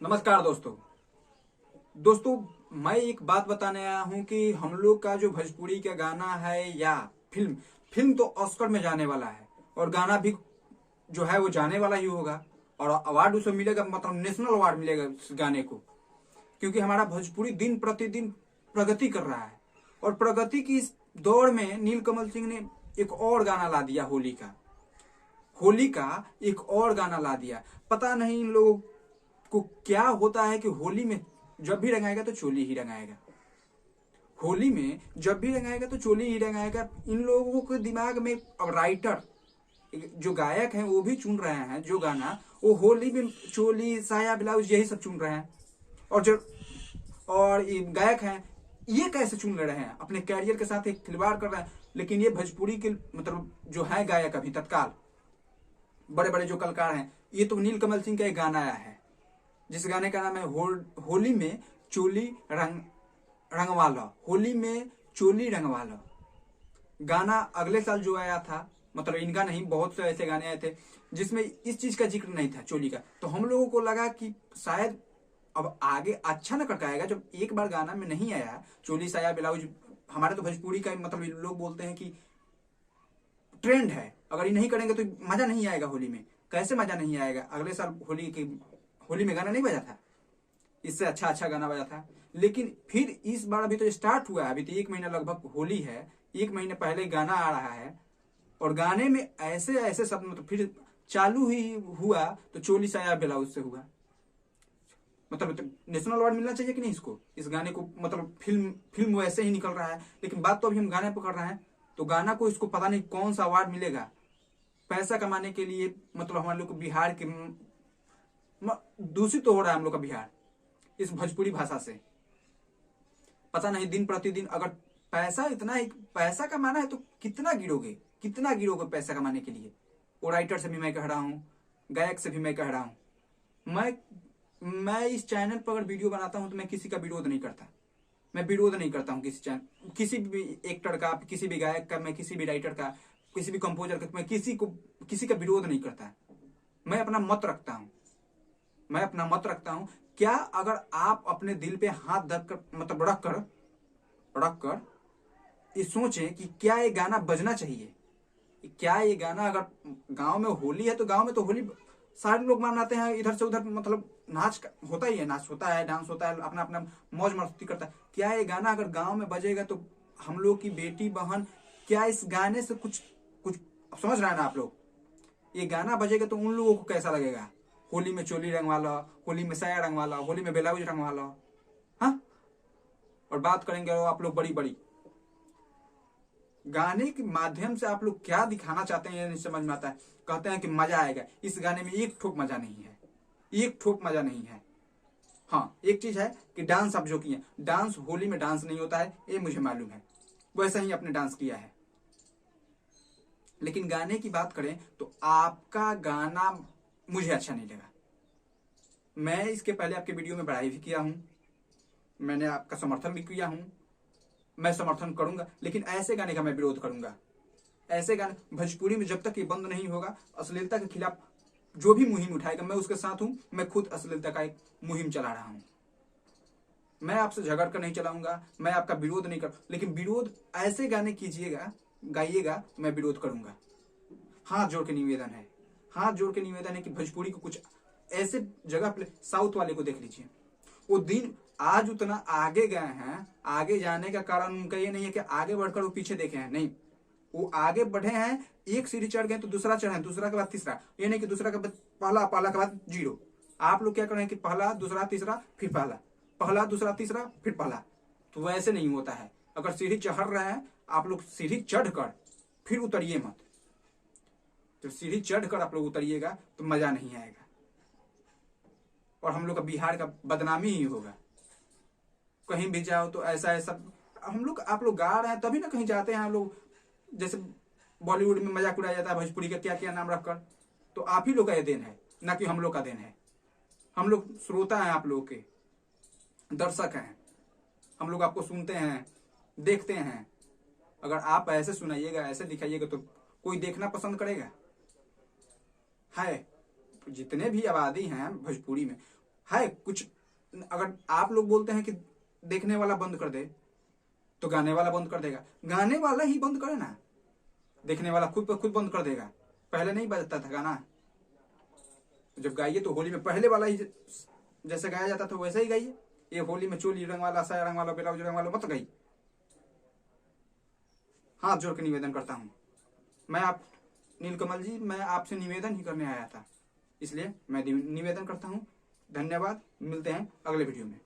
नमस्कार दोस्तों मैं एक बात बताने आया हूं कि हम लोग का जो भोजपुरी का गाना है या फिल्म तो ऑस्कर में जाने वाला है और गाना भी जो है वो जाने वाला ही होगा और अवार्ड उसे मिलेगा, मतलब नेशनल अवार्ड मिलेगा इस गाने को। क्योंकि हमारा भोजपुरी दिन प्रतिदिन प्रगति कर रहा है और प्रगति की इस दौड़ में नीलकमल सिंह ने एक और गाना ला दिया। होली का एक और गाना ला दिया। पता नहीं इन लोगों को क्या होता है कि होली में जब भी रंगाएगा तो चोली ही रंगाएगा। होली में जब भी रंगाएगा तो चोली ही रंगाएगा। इन लोगों के दिमाग में अब राइटर जो गायक हैं वो भी चुन रहे हैं जो गाना, वो होली में चोली साया ब्लाउज यही सब चुन रहे हैं। और ये गायक हैं, ये कैसे चुन ले रहे हैं? अपने कैरियर के साथ एक खिलवाड़ कर रहे हैं। लेकिन ये भोजपुरी के मतलब जो है गायक अभी तत्काल बड़े बड़े जो कलाकार हैं, ये तो नीलकमल सिंह का एक गाना आया है जिस गाने का नाम है होली में चोली रंगवाला। होली में चोली रंगवाला गाना अगले साल जो आया था, मतलब इनका नहीं, बहुत से ऐसे गाने आए थे जिसमें इस चीज का जिक्र नहीं था, चोली का। तो हम लोगों को लगा कि शायद अब आगे अच्छा न कर आएगा। जब एक बार गाना में नहीं आया चोली साया ब्लाउज, हमारे तो भोजपुरी का मतलब लोग बोलते हैं कि ट्रेंड है, अगर ये नहीं करेंगे तो मजा नहीं आएगा होली में। कैसे मजा नहीं आएगा? अगले साल होली में गाना नहीं बजा था, इससे अच्छा गाना बजा था। लेकिन फिर इस बार अभी तो स्टार्ट हुआ है, अभी तो 1 महीना लगभग होली है, 1 महीने पहले गाना आ रहा है और गाने में ऐसे ऐसे शब्द, मतलब फिर चालू ही हुआ तो चोली साया ब्लाउज से हुआ। मतलब तो नेशनल अवार्ड मिलना चाहिए कि नहीं इसको, इस गाने को। मतलब फिल्म वैसे ही निकल रहा है, लेकिन बात तो अभी हम गाने पर कर रहे हैं। तो गाना को इसको पता नहीं कौन सा अवार्ड मिलेगा पैसा कमाने के लिए। मतलब हमारे लोग को बिहार के दूषित तो हो रहा है हम लोग का बिहार इस भोजपुरी भाषा से। पता नहीं दिन प्रतिदिन अगर पैसा इतना ही पैसा कमाना है तो कितना गिरोगे पैसा कमाने के लिए। वो राइटर से भी मैं कह रहा हूँ, गायक से भी मैं कह रहा हूँ। मैं इस चैनल पर अगर वीडियो बनाता हूँ तो मैं किसी का विरोध नहीं करता। मैं विरोध नहीं करता हूँ किसी भी एक्टर का, किसी भी गायक का, मैं किसी भी राइटर का, किसी भी कंपोजर का, मैं किसी का विरोध नहीं करता। मैं अपना मत रखता हूं। क्या अगर आप अपने दिल पे हाथ धरकर, मतलब रख कर ये सोचें कि क्या ये गाना बजना चाहिए? क्या ये गाना, अगर गांव में होली है तो गांव में तो होली सारे लोग मनाते हैं, इधर से उधर, मतलब होता ही है, नाच होता है, डांस होता है, अपना अपना मौज मस्ती करता है। क्या ये गाना अगर गांव में बजेगा तो हम लोग की बेटी बहन, क्या इस गाने से कुछ समझ रहे हैं ना आप लोग? ये गाना बजेगा तो उन लोगों को कैसा लगेगा? होली में चोली रंगवाला, होली में साया रंगवाला, होली में ब्लाउज रंगवाला। हाँ, और बात करेंगे आप लोग बड़ी गाने के माध्यम से आप लोग क्या दिखाना चाहते हैं ये नहीं समझ में आता है। कहते हैं कि मजा आएगा, इस गाने में एक ठोक मजा नहीं है। हाँ, एक चीज है कि डांस आप जो किए, डांस होली में डांस नहीं होता है, ये मुझे मालूम है, वैसा ही आपने डांस किया है। लेकिन गाने की बात करें तो आपका गाना मुझे अच्छा नहीं लगा। मैं इसके पहले आपके वीडियो में बड़ाई भी किया हूं, मैंने आपका समर्थन भी किया हूं, मैं समर्थन करूंगा, लेकिन ऐसे गाने का मैं विरोध करूंगा। ऐसे गाने भोजपुरी में जब तक ये बंद नहीं होगा, अश्लीलता के खिलाफ जो भी मुहिम उठाएगा मैं उसके साथ हूं। मैं खुद अश्लीलता का एक मुहिम चला रहा हूं। मैं आपसे झगड़ कर नहीं चलाऊंगा, मैं आपका विरोध नहीं कर, लेकिन विरोध ऐसे गाने कीजिएगा, गाइएगा, मैं विरोध करूंगा। हाथ जोड़ के निवेदन है कि भोजपुरी को कुछ ऐसे जगह पे, साउथ वाले को देख लीजिए, वो दिन आज उतना आगे गए हैं। आगे जाने का कारण उनका ये नहीं है कि आगे बढ़कर वो पीछे देखे हैं, नहीं, वो आगे बढ़े हैं। एक सीढ़ी चढ़ गए तो दूसरा चढ़े, दूसरा के बाद तीसरा, ये नहीं कि दूसरा के बाद पहला के बाद जीरो। आप लोग क्या कर रहे हैं कि पहला दूसरा तीसरा फिर पहला दूसरा तीसरा फिर पहला। तो वैसे नहीं होता है। अगर सीढ़ी चढ़ रहे हैं आप लोग, सीढ़ी चढ़कर फिर उतरिए मत। जब सीढ़ी चढ़कर आप लोग उतरिएगा तो मजा नहीं आएगा और हम लोग का बिहार का बदनामी ही होगा। कहीं भी जाओ तो ऐसा हम लोग, आप लोग गा रहे हैं तभी ना कहीं जाते हैं हम लोग। जैसे बॉलीवुड में मजाक उड़ाया जाता है भोजपुरी का क्या क्या नाम रखकर, तो आप ही लोग का ये देन है, ना कि हम लोग का देन है। हम लोग श्रोता हैं, आप लोग के दर्शक हैं, हम लोग आपको सुनते हैं, देखते हैं। अगर आप ऐसे सुनाइएगा, ऐसे दिखाइएगा तो कोई देखना पसंद करेगा? है जितने भी आबादी हैं भोजपुरी में, है कुछ। अगर आप लोग बोलते हैं कि देखने वाला बंद कर दे तो गाने वाला बंद कर देगा, गाने वाला ही बंद करे ना, देखने वाला खुद पर खुद बंद कर देगा। पहले नहीं बजता था गाना, जब गाइए तो होली में पहले वाला ही जैसे गाया जाता था वैसे ही गाइए। ये होली में चोली रंग वाला, साया रंग वाला, ब्लाउज रंग वाला मत गाइए। हाथ जोड़ के निवेदन करता हूँ मैं, आप नीलकमल जी, मैं आपसे निवेदन ही करने आया था, इसलिए मैं निवेदन करता हूँ। धन्यवाद, मिलते हैं अगले वीडियो में।